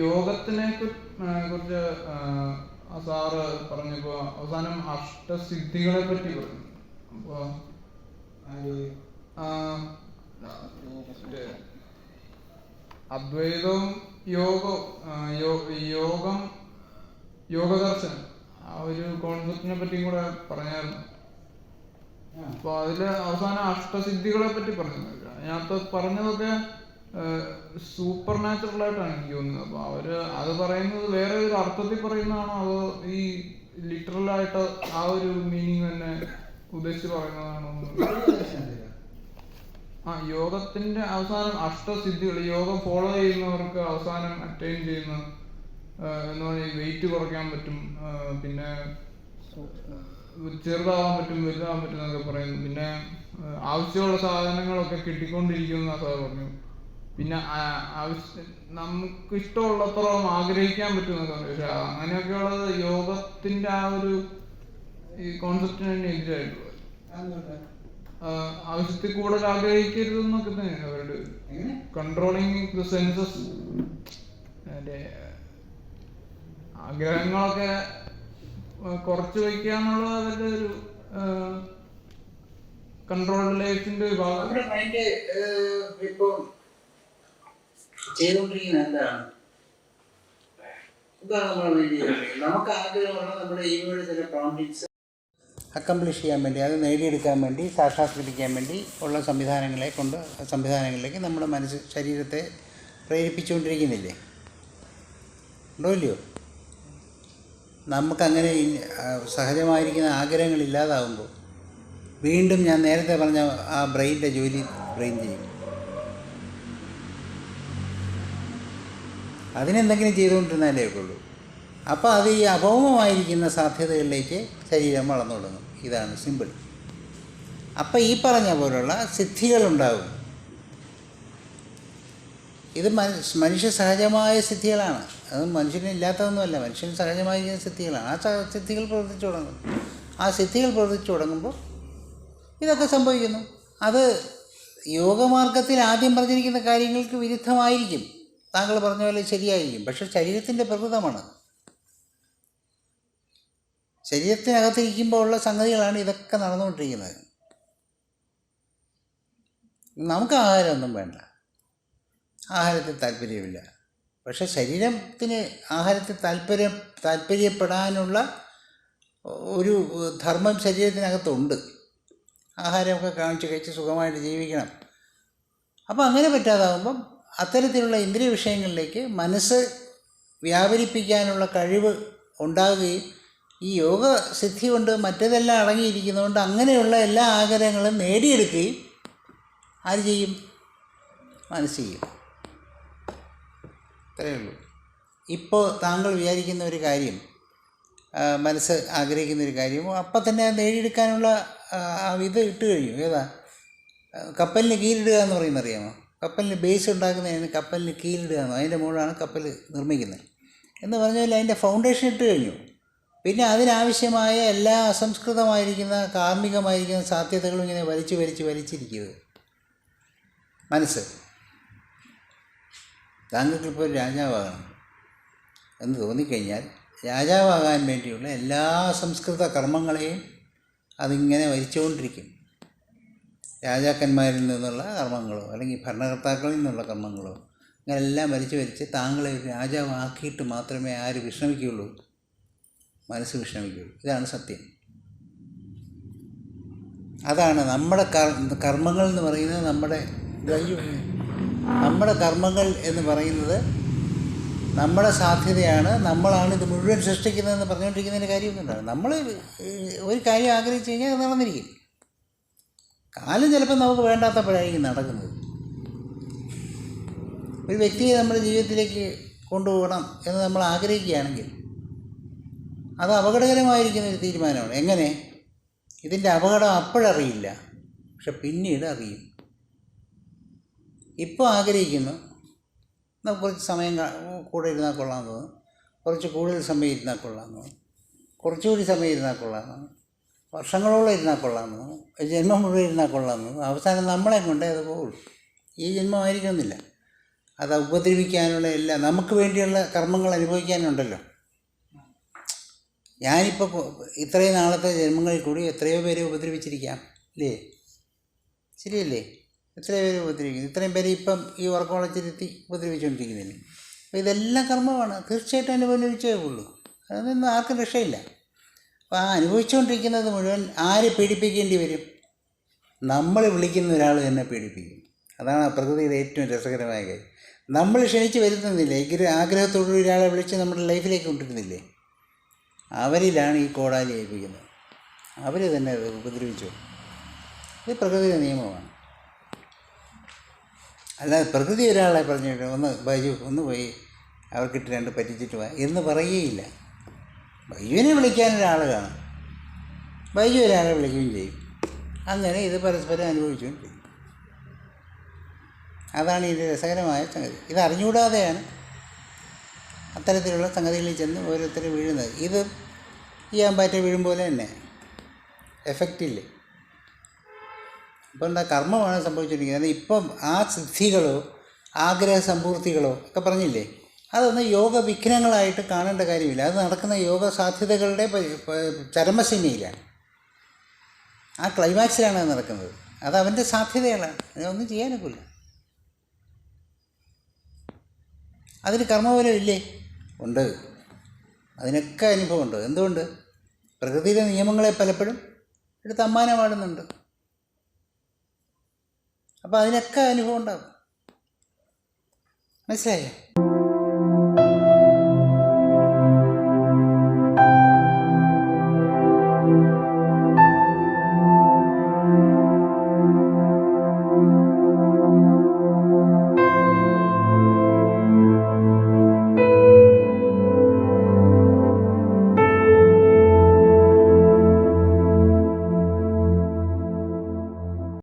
യോഗത്തിനെ കുറിച്ച് സാറ് പറഞ്ഞപ്പോൾ അവസാനം അഷ്ടസിദ്ധികളെ പറ്റി പറഞ്ഞു. അപ്പോൾ അദ്വൈതവും യോഗം യോഗദർശനം ആ ഒരു കോൺസെപ്റ്റിനെ പറ്റിയും കൂടെ പറഞ്ഞായിരുന്നു. അപ്പോൾ അതിൽ അവസാനം അഷ്ടസിദ്ധികളെ പറ്റി പറഞ്ഞു. അതിനകത്ത് പറഞ്ഞതൊക്കെ സൂപ്പർ നാച്ചുറൽ ആയിട്ടാണ് എനിക്ക് തോന്നുന്നത്. അപ്പോൾ അവര് അത് പറയുന്നത് വേറെ ഒരു അർത്ഥത്തിൽ പറയുന്നതാണോ അതോ ഈ ലിറ്ററൽ ആയിട്ട് ആ ഒരു മീനിങ് തന്നെ ഉദ്ദേശിച്ച് പറയുന്നതാണോ? യോഗത്തിന്റെ അവസാനം അഷ്ടസിദ്ധികൾ, യോഗം ഫോളോ ചെയ്യുന്നവർക്ക് അവസാനം അറ്റൈൻ ചെയ്യുന്ന എന്ന് പറഞ്ഞാൽ വെയിറ്റ് കുറയ്ക്കാൻ പറ്റും, പിന്നെ ചെറുതാവാൻ പറ്റും, വലുതാവാൻ പറ്റും എന്നൊക്കെ പറയുന്നു. പിന്നെ ആവശ്യമുള്ള സാധനങ്ങളൊക്കെ കിട്ടിക്കൊണ്ടിരിക്കുമെന്ന് സാർ പറഞ്ഞു. പിന്നെ നമുക്ക് ഇഷ്ടമുള്ളത്തോളം ആഗ്രഹിക്കാൻ പറ്റുമെന്നൊക്കെ പറഞ്ഞു. പക്ഷെ അങ്ങനെയൊക്കെയുള്ളത് യോഗത്തിന്റെ ആ ഒരു ഈ കോൺസെപ്റ്റിന് തന്നെ എതിരായിട്ടുള്ളത്. ആവശ്യത്തിൽ കൂടുതൽ ആഗ്രഹിക്കരുതെന്നൊക്കെ തന്നെയാണ് അവരുടെ കൺട്രോളിങ് ദ സെൻസസ്. ആഗ്രഹങ്ങളൊക്കെ കുറച്ച് വയ്ക്കുക എന്നുള്ളത് അവരുടെ ഒരു കൺട്രോൾഡ് ലൈഫിന്റെ ഒരു ഭാഗം. ഇപ്പൊ ചെയ്തുകൊണ്ടിരിക്കുന്നത് എന്താണ്? ഇതാണ് നമ്മൾ നമുക്ക് ആഗ്രഹമുള്ള നമ്മുടെ ഈവോടെ ചില പ്രോംപ്റ്റിങ്സ് അക്കംപ്ലിഷ് ചെയ്യാൻ വേണ്ടി, അത് നേടിയെടുക്കാൻ വേണ്ടി, സാക്ഷാത്കരിക്കാൻ വേണ്ടി ഉള്ള സംവിധാനങ്ങളിലേക്ക് നമ്മുടെ ശരീരത്തെ പ്രേരിപ്പിച്ചുകൊണ്ടിരിക്കുന്നില്ലേ? ഉണ്ടോ ഇല്ലയോ? നമുക്കങ്ങനെ സഹജമായിരിക്കുന്ന ആഗ്രഹങ്ങൾ ഇല്ലാതാവുമ്പോൾ വീണ്ടും ഞാൻ നേരത്തെ പറഞ്ഞ ആ ബ്രെയിൻ്റെ ജോലി ബ്രെയിൻ ചെയ്യും. അതിനെന്തെങ്കിലും ചെയ്തുകൊണ്ടിരുന്നാലേ ഉള്ളൂ. അപ്പോൾ അത് ഈ അഭൗമമായിരിക്കുന്ന സാധ്യതകളിലേക്ക് ശരീരം വളർന്നു തുടങ്ങും. ഇതാണ് സിമ്പിൾ. അപ്പം ഈ പറഞ്ഞ പോലുള്ള സിദ്ധികളുണ്ടാകും. ഇത് മനുഷ്യ സഹജമായ സിദ്ധികളാണ്. അത് മനുഷ്യനില്ലാത്തതൊന്നുമല്ല, മനുഷ്യന് സഹജമായിരിക്കുന്ന സിദ്ധികളാണ്. ആ സിദ്ധികൾ പ്രവർത്തിച്ചു തുടങ്ങുമ്പോൾ ഇതൊക്കെ സംഭവിക്കുന്നു. അത് യോഗമാർഗത്തിൽ ആദ്യം പറഞ്ഞിരിക്കുന്ന കാര്യങ്ങൾക്ക് വിരുദ്ധമായിരിക്കും. താങ്കൾ പറഞ്ഞ പോലെ ശരിയായിരിക്കും. പക്ഷെ ശരീരത്തിൻ്റെ പ്രകൃതമാണ്. ശരീരത്തിനകത്തിരിക്കുമ്പോൾ ഉള്ള സംഗതികളാണ് ഇതൊക്കെ നടന്നുകൊണ്ടിരിക്കുന്നത്. നമുക്ക് ആഹാരമൊന്നും വേണ്ട, ആഹാരത്തിൽ താല്പര്യമില്ല. പക്ഷെ ശരീരത്തിന് ആഹാരത്തിൽ താല്പര്യപ്പെടാനുള്ള ഒരു ധർമ്മം ശരീരത്തിനകത്തുണ്ട്. ആഹാരമൊക്കെ കാണിച്ച് കഴിച്ച് സുഖമായിട്ട് ജീവിക്കണം. അപ്പോൾ അങ്ങനെ പറ്റാതാവുമ്പം അത്തരത്തിലുള്ള ഇന്ദ്രിയ വിഷയങ്ങളിലേക്ക് മനസ്സ് വ്യാപരിപ്പിക്കാനുള്ള കഴിവ് ഉണ്ടാകുകയും ഈ യോഗസിദ്ധി കൊണ്ട് മറ്റേതെല്ലാം അടങ്ങിയിരിക്കുന്നതുകൊണ്ട് അങ്ങനെയുള്ള എല്ലാ ആഗ്രഹങ്ങളും നേടിയെടുക്കുകയും ആര് ചെയ്യും? മനസ്സ് ചെയ്യും. അത്രയേ ഉള്ളൂ. ഇപ്പോൾ താങ്കൾ വിചാരിക്കുന്ന ഒരു കാര്യം, മനസ്സ് ആഗ്രഹിക്കുന്നൊരു കാര്യം അപ്പം തന്നെ നേടിയെടുക്കാനുള്ള ഇത് ഇട്ട് കഴിഞ്ഞു. ഏതാ? കപ്പലിന് കീലിടുക എന്ന് പറയുന്നത് അറിയാമോ? കപ്പലിന് ബേസ് ഉണ്ടാക്കുന്നതിന് കപ്പലിന് കീലിടുക എന്നോ, അതിൻ്റെ മുകളിലാണ് കപ്പൽ നിർമ്മിക്കുന്നത് എന്ന് പറഞ്ഞാൽ അതിൻ്റെ ഫൗണ്ടേഷൻ ഇട്ട് കഴിഞ്ഞു. പിന്നെ അതിനാവശ്യമായ എല്ലാ അസംസ്കൃതമായിരിക്കുന്ന കാർമ്മികമായിരിക്കുന്ന സാധ്യതകളും ഇങ്ങനെ വലിച്ചിരിക്കുന്നത് മനസ്സ്. താങ്കൾക്കിപ്പോൾ ഒരു രാജാവാകണം എന്ന് തോന്നിക്കഴിഞ്ഞാൽ രാജാവാകാൻ വേണ്ടിയുള്ള എല്ലാ സംസ്കൃത കർമ്മങ്ങളെയും അതിങ്ങനെ വരിച്ചുകൊണ്ടിരിക്കും. രാജാക്കന്മാരിൽ നിന്നുള്ള കർമ്മങ്ങളോ അല്ലെങ്കിൽ ഭരണകർത്താക്കളിൽ നിന്നുള്ള കർമ്മങ്ങളോ ഇങ്ങനെല്ലാം വലിച്ച് താങ്കളെ ഒരു രാജാവാക്കിയിട്ട് മാത്രമേ ആര് വിശ്രമിക്കുകയുള്ളൂ? മനസ്സ് വിശ്രമിക്കുകയുള്ളൂ. ഇതാണ് സത്യം. അതാണ് നമ്മുടെ കർമ്മങ്ങൾ എന്ന് പറയുന്നത്. നമ്മുടെ കർമ്മങ്ങൾ എന്ന് പറയുന്നത് നമ്മുടെ സാധ്യതയാണ്. നമ്മളാണ് ഇത് മുഴുവൻ സൃഷ്ടിക്കുന്നതെന്ന് പറഞ്ഞുകൊണ്ടിരിക്കുന്നതിൻ്റെ കാര്യമൊന്നുമില്ല. നമ്മൾ ഒരു കാര്യം ആഗ്രഹിച്ചു കഴിഞ്ഞാൽ അത് നടന്നിരിക്കും. കാലം ചിലപ്പോൾ നമുക്ക് വേണ്ടാത്തപ്പോഴായിരിക്കും നടക്കുന്നത്. ഒരു വ്യക്തിയെ നമ്മുടെ ജീവിതത്തിലേക്ക് കൊണ്ടുപോകണം എന്ന് നമ്മൾ ആഗ്രഹിക്കുകയാണെങ്കിൽ അത് അപകടകരമായിരിക്കുന്ന ഒരു തീരുമാനമാണ്. എങ്ങനെ? ഇതിൻ്റെ അപകടം അപ്പോഴറിയില്ല, പക്ഷെ പിന്നീട് അറിയും. ഇപ്പോൾ ആഗ്രഹിക്കുന്നു, നമുക്ക് കുറച്ച് സമയം കൂടെ ഇരുന്നാൽ കൊള്ളാമെന്ന് തോന്നും, കുറച്ച് കൂടുതൽ സമയം ഇരുന്നാൽ കൊള്ളാമെന്ന് തോന്നും, കുറച്ചുകൂടി സമയം ഇരുന്നാൽ കൊള്ളാമെന്ന് തോന്നും, വർഷങ്ങളോളം ഇരുന്നാൽ കൊള്ളാമെന്ന് തോന്നും, ജന്മം മുഴുവൻ ഇരുന്നാൽ കൊള്ളാമെന്ന് തോന്നും. അവസാനം നമ്മളെ കൊണ്ടേ അത് പോകുള്ളൂ. ഈ ജന്മമായിരിക്കണമെന്നില്ല. അത് ഉപദ്രവിക്കാനുള്ള എല്ലാം നമുക്ക് വേണ്ടിയുള്ള കർമ്മങ്ങൾ അനുഭവിക്കാനുണ്ടല്ലോ. ഞാനിപ്പോൾ ഇത്രയും നാളത്തെ ജന്മങ്ങളിൽ കൂടി എത്രയോ പേരെ ഉപദ്രവിച്ചിരിക്കാം അല്ലേ? ശരിയല്ലേ? എത്രയോ പേരെ ഉപദ്രവിക്കുന്നു, ഇത്രയും പേരെ ഇപ്പം ഈ ഉറക്കമുളച്ചിരുത്തി ഉപദ്രവിച്ചുകൊണ്ടിരിക്കുന്നില്ലേ? അപ്പോൾ ഇതെല്ലാം കർമ്മമാണ്, തീർച്ചയായിട്ടും അനുഭവിച്ചേ ഉള്ളൂ. അതൊന്നും ആർക്കും രക്ഷയില്ല. അപ്പോൾ ആ അനുഭവിച്ചുകൊണ്ടിരിക്കുന്നത് മുഴുവൻ ആരെ പീഡിപ്പിക്കേണ്ടി വരും? നമ്മൾ വിളിക്കുന്ന ഒരാൾ തന്നെ പീഡിപ്പിക്കും. അതാണ് പ്രകൃതിയുടെ ഏറ്റവും രസകരമായ കാര്യം. നമ്മൾ ക്ഷണിച്ച് വരുത്തുന്നില്ലേ, ആഗ്രഹത്തോടു ഒരാളെ വിളിച്ച് നമ്മുടെ ലൈഫിലേക്ക് കൊണ്ടിരുന്നില്ലേ? അവരിലാണ് ഈ കോടാലി ഏൽപ്പിക്കുന്നത്, അവർ തന്നെ അത് ഉപദ്രവിച്ചു. ഇത് പ്രകൃതിയുടെ നിയമമാണ്. അല്ലാതെ പ്രകൃതി ഒരാളെ പറഞ്ഞിട്ട് ഒന്ന് ബൈജു ഒന്ന് പോയി അവർക്കിട്ട് 2 പറ്റിച്ചിട്ട് പോവാ എന്ന് പറയുകയില്ല. ബൈജുവിനെ വിളിക്കാൻ ഒരാൾ കാണും, ബൈജു ഒരാളെ വിളിക്കുകയും ചെയ്യും. അങ്ങനെ ഇത് പരസ്പരം അനുഭവിച്ചുകൊണ്ട് ചെയ്യും. അതാണ് ഇതിൻ്റെ രസകരമായ സംഗതി. ഇത് അറിഞ്ഞുകൂടാതെയാണ് അത്തരത്തിലുള്ള സംഗതികളിൽ ചെന്ന് ഓരോരുത്തർ വീഴുന്നത്. ഇത് ഈ ആമ്പാറ്റ വീഴും പോലെ തന്നെ എഫക്റ്റില്ലേ. അപ്പോൾ എന്താ, കർമ്മമാണ് സംഭവിച്ചിരിക്കുന്നത്. ഇപ്പം ആ സിദ്ധികളോ ആഗ്രഹ സമ്പൂർത്തികളോ ഒക്കെ പറഞ്ഞില്ലേ, അതൊന്നും യോഗ വിഘ്നങ്ങളായിട്ട് കാണേണ്ട കാര്യമില്ല. അത് നടക്കുന്ന യോഗ സാധ്യതകളുടെ ചരമസീമയിലാണ്, ആ ക്ലൈമാക്സിലാണ് അത് നടക്കുന്നത്. അത് അവൻ്റെ സാധ്യതകളാണ്, അതിനൊന്നും ചെയ്യാനൊക്കില്ല. അതിന് കർമ്മഫലം ഇല്ലേ? ഉണ്ട്, അതിനൊക്കെ അനുഭവമുണ്ട്. എന്തുകൊണ്ട്? പ്രകൃതിയിലെ നിയമങ്ങളെ പലപ്പോഴും എടുത്ത് അമ്മാനമാടുന്നുണ്ട്. അപ്പോൾ അതിനൊക്കെ അനുഭവം ഉണ്ടാകും. മനസ്സിലായോ?